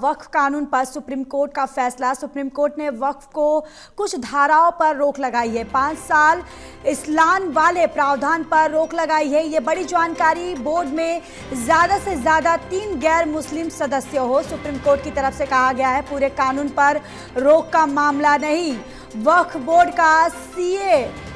वक्फ कानून पर supreme court का फैसला। सुप्रीम कोर्ट ने वक्फ को कुछ धाराओं पर रोक लगाई है। 5 साल इस्लान वाले प्रावधान पर रोक लगाई है। ये बड़ी जानकारी। बोर्ड में ज्यादा से ज्यादा 3 गैर मुस्लिम सदस्य हो, सुप्रीम कोर्ट की तरफ से कहा गया है। पूरे कानून पर रोक का मामला नहीं। वक्फ बोर्ड का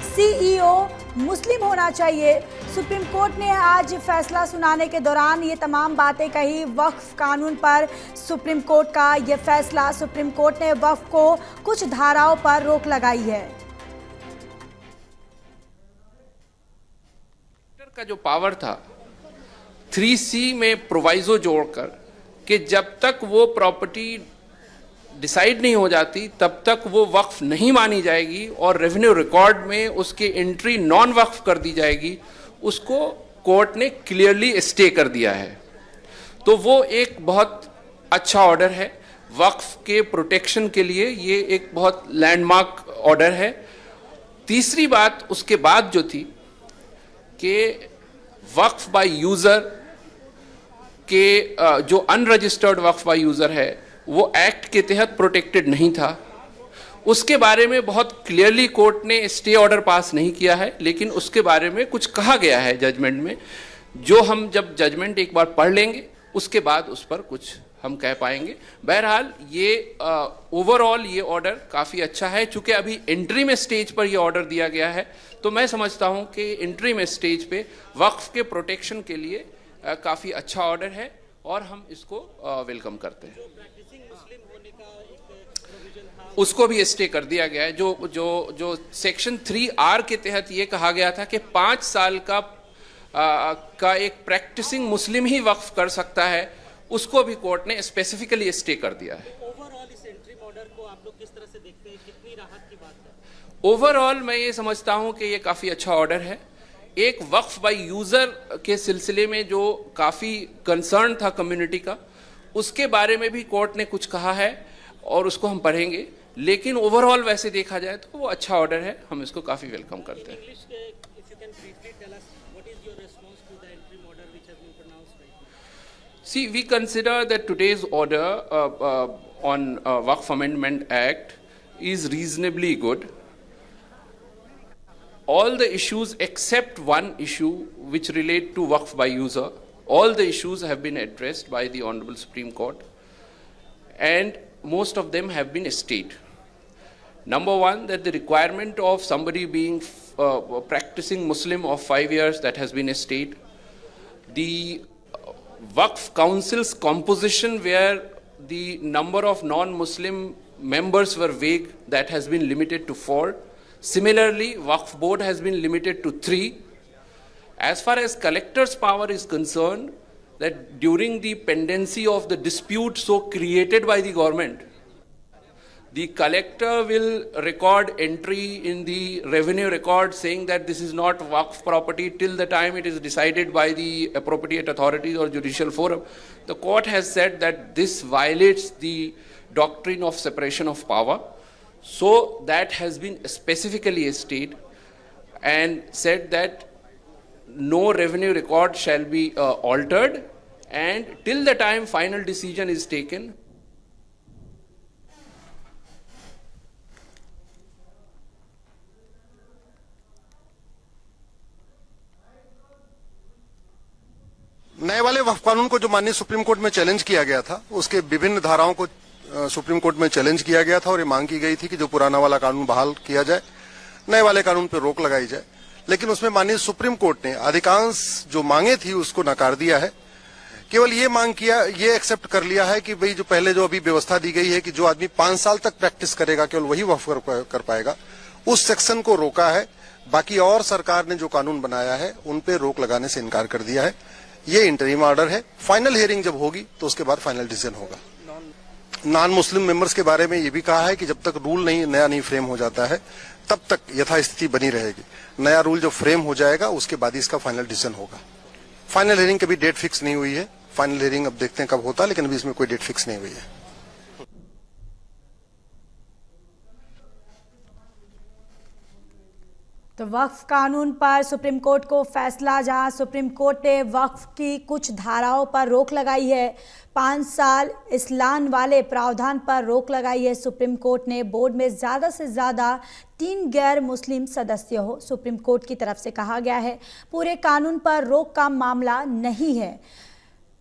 सीईओ मुस्लिम होना चाहिए। सुप्रीम कोर्ट ने आज फैसला सुनाने के दौरान ये तमाम बातें कही। वक्फ कानून पर सुप्रीम कोर्ट का ये फैसला। सुप्रीम कोर्ट ने वक्फ को कुछ धाराओं पर रोक लगाई है। का जो पावर था 3C में प्रोवाइजो जोड़कर कि जब तक वो प्रॉपर्टी डिसाइड नहीं हो जाती तब तक वो वक्फ नहीं मानी जाएगी और रेवेन्यू रिकॉर्ड में उसकी एंट्री नॉन वक्फ कर दी जाएगी, उसको कोर्ट ने क्लियरली स्टे कर दिया है। तो वो एक बहुत अच्छा ऑर्डर है वक्फ के प्रोटेक्शन के लिए। ये एक बहुत लैंडमार्क ऑर्डर है। तीसरी बात उसके बाद जो थी कि वक्फ बाय यूजर के जो अनरजिस्टर्ड वक्फ बाय यूजर है वो एक्ट के तहत प्रोटेक्टेड नहीं था। उसके बारे में बहुत क्लियरली कोर्ट ने स्टे ऑर्डर पास नहीं किया है, लेकिन उसके बारे में कुछ कहा गया है जजमेंट में, जो हम जब जजमेंट एक बार पढ़ लेंगे उसके बाद उस पर कुछ हम कह पाएंगे। बहरहाल ये ओवरऑल ये ऑर्डर काफ़ी अच्छा है। चूँकि अभी एंट्री में स्टेज पर ये ऑर्डर दिया गया है तो मैं समझता हूँ कि एंट्री में स्टेज पे वक्फ के प्रोटेक्शन के लिए काफ़ी अच्छा ऑर्डर है और हम इसको वेलकम करते हैं। उसको भी स्टे कर दिया गया है। जो सेक्शन 3R के तहत ये कहा गया था कि 5 साल का एक प्रैक्टिसिंग मुस्लिम ही वक्फ कर सकता है, उसको भी कोर्ट ने स्पेसिफिकली स्टे कर दिया है। ओवरऑल इस एंट्री ऑर्डर को आप लोग किस तरह से देखते हैं, कितनी राहत की बात है? ओवरऑल मैं ये समझता हूँ कि ये काफ़ी अच्छा ऑर्डर है। एक वक्फ बाय यूज़र के सिलसिले में जो काफ़ी कंसर्न था कम्युनिटी का, उसके बारे में भी कोर्ट ने कुछ कहा है और उसको हम पढ़ेंगे। लेकिन ओवरऑल वैसे देखा जाए तो वो अच्छा ऑर्डर है, हम इसको काफ़ी वेलकम करते हैं। See, we consider that today's order on Waqf Amendment Act is reasonably good. All the issues except one issue which relate to Waqf by user, all the issues have been addressed by the Honorable Supreme Court and most of them have been stayed. Number one, that the requirement of somebody being practicing Muslim of 5 years, that has been stayed. The Waqf Council's composition, where the number of non-Muslim members were vague, that has been limited to 4. Similarly, Waqf Board has been limited to 3. As far as collector's power is concerned, that during the pendency of the dispute so created by the government, the collector will record entry in the revenue record saying that this is not Waqf property till the time it is decided by the appropriate authorities or judicial forum. The court has said that this violates the doctrine of separation of power. So that has been specifically stated and said that no revenue record shall be altered, and till the time final decision is taken. नए वाले वक्फ कानून को जो माननीय supreme court में challenge किया गया था, उसके विभिन्न धाराओं को सुप्रीम कोर्ट में चैलेंज किया गया था और ये मांग की गई थी कि जो पुराना वाला कानून बहाल किया जाए, नए वाले कानून पर रोक लगाई जाए। लेकिन उसमें माननीय सुप्रीम कोर्ट ने अधिकांश जो मांगे थी उसको नकार दिया है। केवल ये मांग किया, ये एक्सेप्ट कर लिया है कि भाई जो पहले जो अभी व्यवस्था दी गई है कि जो आदमी 5 साल तक प्रैक्टिस करेगा केवल वही वक्फ कर पाएगा, उस सेक्शन को रोका है। बाकी और सरकार ने जो कानून बनाया है उन पे रोक लगाने से इनकार कर दिया है। ये इंटरिम ऑर्डर है। फाइनल हियरिंग जब होगी तो उसके बाद फाइनल डिसीजन होगा। नॉन मुस्लिम मेंबर्स के बारे में ये भी कहा है कि जब तक रूल नया नहीं फ्रेम हो जाता है तब तक यथास्थिति बनी रहेगी। नया रूल जब फ्रेम हो जाएगा उसके बाद इसका फाइनल डिसीजन होगा। फाइनल हियरिंग की भी डेट फिक्स नहीं हुई है। फाइनल हियरिंग अब देखते हैं कब होता है, लेकिन अभी इसमें कोई डेट फिक्स नहीं हुई है। तो वक्फ कानून पर सुप्रीम कोर्ट को फैसला, जहां सुप्रीम कोर्ट ने वक्फ की कुछ धाराओं पर रोक लगाई है। 5 साल इस्लान वाले प्रावधान पर रोक लगाई है सुप्रीम कोर्ट ने। बोर्ड में ज़्यादा से ज़्यादा 3 गैर मुस्लिम सदस्य हो, सुप्रीम कोर्ट की तरफ से कहा गया है। पूरे कानून पर रोक का मामला नहीं है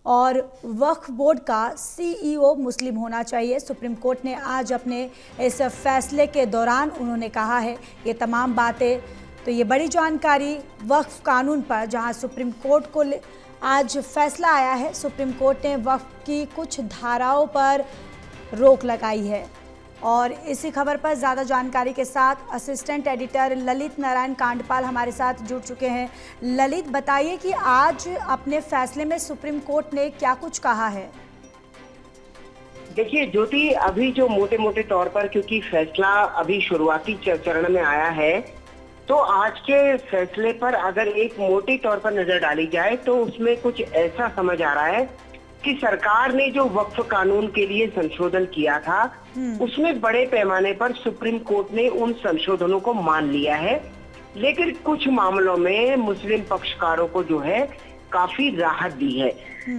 और वक्फ बोर्ड का CEO मुस्लिम होना चाहिए। सुप्रीम कोर्ट ने आज अपने इस फैसले के दौरान उन्होंने कहा है ये तमाम बातें। तो ये बड़ी जानकारी वक्फ कानून पर, जहां सुप्रीम कोर्ट को आज फैसला आया है। सुप्रीम कोर्ट ने वक्फ की कुछ धाराओं पर रोक लगाई है और इसी खबर पर ज़्यादा जानकारी के साथ असिस्टेंट एडिटर ललित नारायण कांडपाल हमारे साथ जुड़ चुके हैं। ललित, बताइए कि आज अपने फैसले में सुप्रीम कोर्ट ने क्या कुछ कहा है। देखिए ज्योति, अभी जो मोटे मोटे तौर पर, क्योंकि फैसला अभी शुरुआती चरण में आया है, तो आज के फैसले पर अगर एक मोटे तौर पर नजर डाली जाए तो उसमें कुछ ऐसा समझ आ रहा है कि सरकार ने जो वक्फ कानून के लिए संशोधन किया था उसमें बड़े पैमाने पर सुप्रीम कोर्ट ने उन संशोधनों को मान लिया है, लेकिन कुछ मामलों में मुस्लिम पक्षकारों को जो है काफी राहत दी है।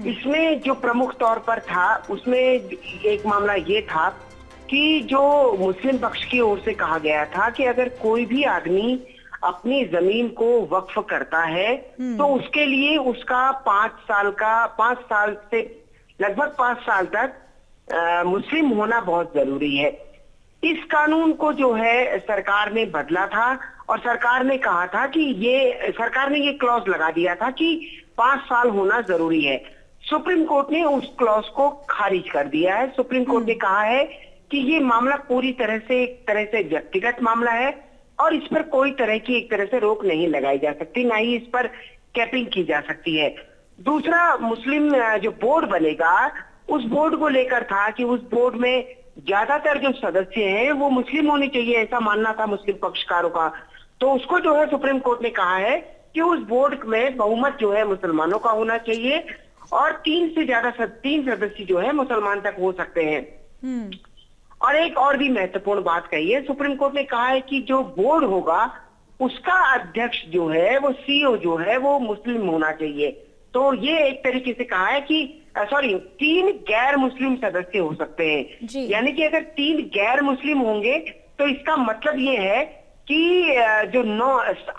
इसमें जो प्रमुख तौर पर था उसमें एक मामला ये था कि जो मुस्लिम पक्ष की ओर से कहा गया था कि अगर कोई भी आदमी अपनी जमीन को वक्फ करता है तो उसके लिए उसका 5 साल से लगभग 5 साल तक मुस्लिम होना बहुत जरूरी है। इस कानून को जो है सरकार ने बदला था और सरकार ने कहा था कि सरकार ने ये क्लॉज लगा दिया था कि 5 साल होना जरूरी है। सुप्रीम कोर्ट ने उस क्लॉज को खारिज कर दिया है। सुप्रीम कोर्ट ने कहा है कि ये मामला पूरी तरह से व्यक्तिगत मामला है और इस पर कोई एक तरह से रोक नहीं लगाई जा सकती, ना ही इस पर कैपिंग की जा सकती है। दूसरा, मुस्लिम जो बोर्ड बनेगा उस बोर्ड को लेकर था कि उस बोर्ड में ज्यादातर जो सदस्य हैं वो मुस्लिम होने चाहिए, ऐसा मानना था मुस्लिम पक्षकारों का। तो उसको जो है सुप्रीम कोर्ट ने कहा है कि उस बोर्ड में बहुमत जो है मुसलमानों का होना चाहिए और 3 सदस्य जो है मुसलमान तक हो सकते हैं। और एक और भी महत्वपूर्ण बात कही है, सुप्रीम कोर्ट ने कहा है कि जो बोर्ड होगा उसका अध्यक्ष जो है वो CEO जो है वो मुस्लिम होना चाहिए। तो ये एक तरीके से कहा है कि 3 गैर मुस्लिम सदस्य हो सकते हैं, यानी कि अगर 3 गैर मुस्लिम होंगे तो इसका मतलब ये है कि जो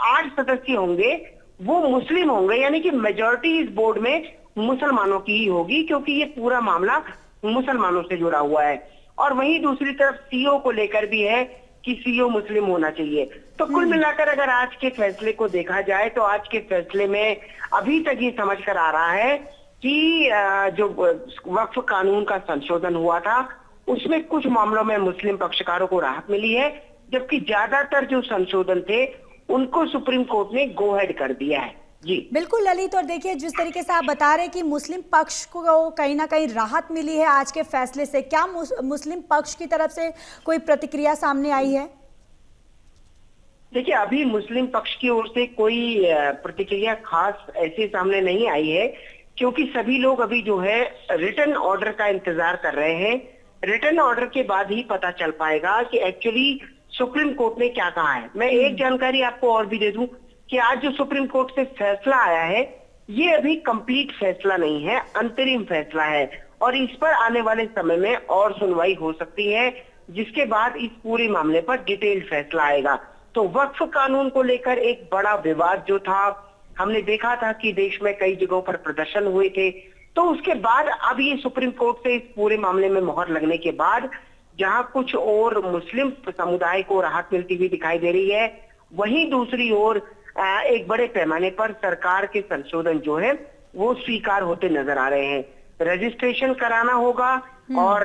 8 सदस्य होंगे वो मुस्लिम होंगे, यानी कि मेजॉरिटी इस बोर्ड में मुसलमानों की ही होगी, क्योंकि ये पूरा मामला मुसलमानों से जुड़ा हुआ है। और वहीं दूसरी तरफ CEO को लेकर भी है कि CEO मुस्लिम होना चाहिए। तो कुल मिलाकर अगर आज के फैसले को देखा जाए तो आज के फैसले में अभी तक ये समझ कर आ रहा है कि जो वक्फ कानून का संशोधन हुआ था उसमें कुछ मामलों में मुस्लिम पक्षकारों को राहत मिली है, जबकि ज्यादातर जो संशोधन थे उनको सुप्रीम कोर्ट ने गो हेड कर दिया है। जी बिल्कुल ललित, और देखिए जिस तरीके से आप बता रहे हैं कि मुस्लिम पक्ष को कहीं ना कहीं राहत मिली है आज के फैसले से, क्या मुस्लिम पक्ष की तरफ से कोई प्रतिक्रिया सामने आई है? देखिए, अभी मुस्लिम पक्ष की ओर से कोई प्रतिक्रिया खास ऐसे सामने नहीं आई है, क्योंकि सभी लोग अभी जो है रिटर्न ऑर्डर का इंतजार कर रहे हैं। रिटर्न ऑर्डर के बाद ही पता चल पाएगा कि एक्चुअली सुप्रीम कोर्ट ने क्या कहा है। मैं एक जानकारी आपको और भी दे दूं कि आज जो सुप्रीम कोर्ट से फैसला आया है ये अभी कंप्लीट फैसला नहीं है, अंतरिम फैसला है और इस पर आने वाले समय में और सुनवाई हो सकती है, जिसके बाद इस पूरे मामले पर डिटेल्ड फैसला आएगा। तो वक्फ कानून को लेकर एक बड़ा विवाद जो था, हमने देखा था कि देश में कई जगहों पर प्रदर्शन हुए थे। तो उसके बाद अब ये सुप्रीम कोर्ट से इस पूरे मामले में मोहर लगने के बाद जहां कुछ और मुस्लिम समुदाय को राहत मिलती हुई दिखाई दे रही है, वहीं दूसरी ओर एक बड़े पैमाने पर सरकार के संशोधन जो है वो स्वीकार होते नजर आ रहे हैं। रजिस्ट्रेशन कराना होगा और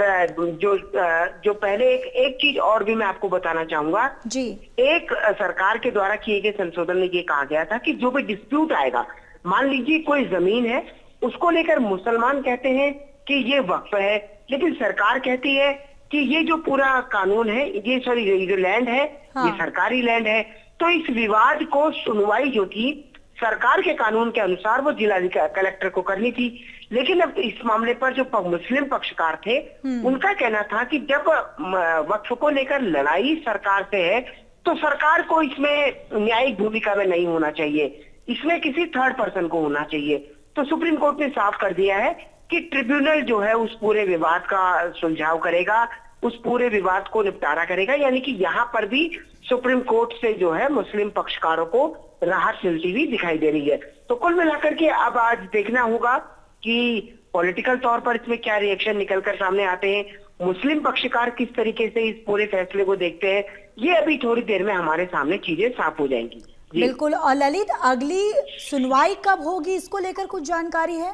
जो पहले एक चीज और भी मैं आपको बताना चाहूंगा जी। एक सरकार के द्वारा किए गए संशोधन में ये कहा गया था कि जो भी डिस्प्यूट आएगा, मान लीजिए कोई जमीन है उसको लेकर मुसलमान कहते हैं कि ये वक्फ है, लेकिन सरकार कहती है कि ये जो पूरा कानून है ये जो लैंड है ये सरकारी लैंड है। तो इस विवाद को सुनवाई जो थी सरकार के कानून के अनुसार वो जिला कलेक्टर को करनी थी, लेकिन अब इस मामले पर जो मुस्लिम पक्षकार थे उनका कहना था कि जब वक्फ को लेकर लड़ाई सरकार से है तो सरकार को इसमें न्यायिक भूमिका में नहीं होना चाहिए, इसमें किसी थर्ड पर्सन को होना चाहिए। तो सुप्रीम कोर्ट ने साफ कर दिया है कि ट्रिब्यूनल जो है उस पूरे विवाद का सुलझाव करेगा, उस पूरे विवाद को निपटारा करेगा। यानी कि यहाँ पर भी सुप्रीम कोर्ट से जो है मुस्लिम पक्षकारों को राहत मिलती हुई दिखाई दे रही है। तो कुल मिलाकर के अब आज देखना होगा कि पॉलिटिकल तौर पर इसमें क्या रिएक्शन निकलकर सामने आते हैं, मुस्लिम पक्षकार किस तरीके से इस पूरे फैसले को देखते हैं, ये अभी थोड़ी देर में हमारे सामने चीजें साफ हो जाएंगी। बिल्कुल। और ललित, अगली सुनवाई कब होगी, इसको लेकर कुछ जानकारी है?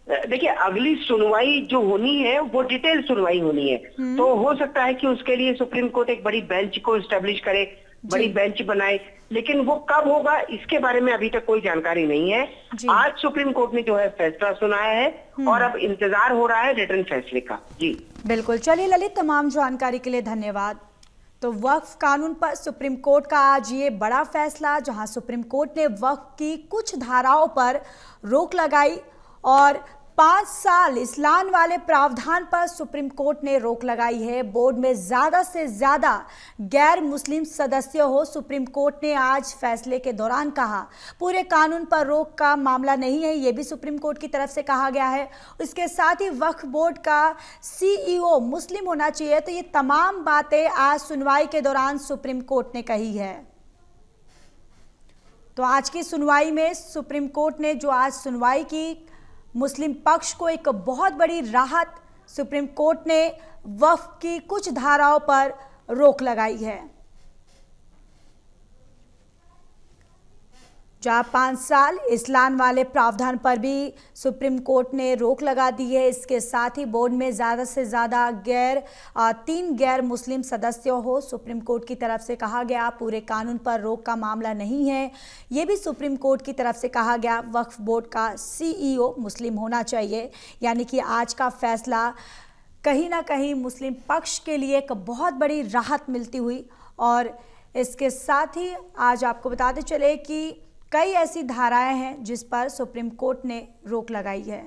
देखिए, अगली सुनवाई जो होनी है वो डिटेल सुनवाई होनी है। तो हो सकता है कि उसके लिए सुप्रीम कोर्ट एक बड़ी बेंच को एस्टेब्लिश करे, बड़ी बेंच बनाए, लेकिन वो कब होगा इसके बारे में अभी तक कोई जानकारी नहीं है। आज सुप्रीम कोर्ट ने जो है फैसला सुनाया है और अब इंतजार हो रहा है रिटर्न फैसले का। जी बिल्कुल। चलिए ललित, तमाम जानकारी के लिए धन्यवाद। तो वक्फ कानून पर सुप्रीम कोर्ट का आज ये बड़ा फैसला, जहां सुप्रीम कोर्ट ने वक्फ की कुछ धाराओं पर रोक लगाई और 5 साल इस्लाम वाले प्रावधान पर सुप्रीम कोर्ट ने रोक लगाई है। बोर्ड में ज्यादा से ज्यादा गैर मुस्लिम सदस्य हो, सुप्रीम कोर्ट ने आज फैसले के दौरान कहा। पूरे कानून पर रोक का मामला नहीं है, यह भी सुप्रीम कोर्ट की तरफ से कहा गया है। इसके साथ ही वक्फ बोर्ड का CEO मुस्लिम होना चाहिए। तो ये तमाम बातें आज सुनवाई के दौरान सुप्रीम कोर्ट ने कही है। तो आज की सुनवाई में सुप्रीम कोर्ट ने जो आज सुनवाई की, मुस्लिम पक्ष को एक बहुत बड़ी राहत, सुप्रीम कोर्ट ने वक्फ की कुछ धाराओं पर रोक लगाई है। जहां 5 साल इस्लाम वाले प्रावधान पर भी सुप्रीम कोर्ट ने रोक लगा दी है। इसके साथ ही बोर्ड में ज़्यादा से ज़्यादा 3 गैर मुस्लिम सदस्य हो, सुप्रीम कोर्ट की तरफ से कहा गया। पूरे कानून पर रोक का मामला नहीं है, ये भी सुप्रीम कोर्ट की तरफ से कहा गया। वक्फ बोर्ड का CEO मुस्लिम होना चाहिए। यानी कि आज का फैसला कहीं ना कहीं मुस्लिम पक्ष के लिए एक बहुत बड़ी राहत मिलती हुई। और इसके साथ ही आज आपको बताते चले कि कई ऐसी धाराएं हैं जिस पर सुप्रीम कोर्ट ने रोक लगाई है।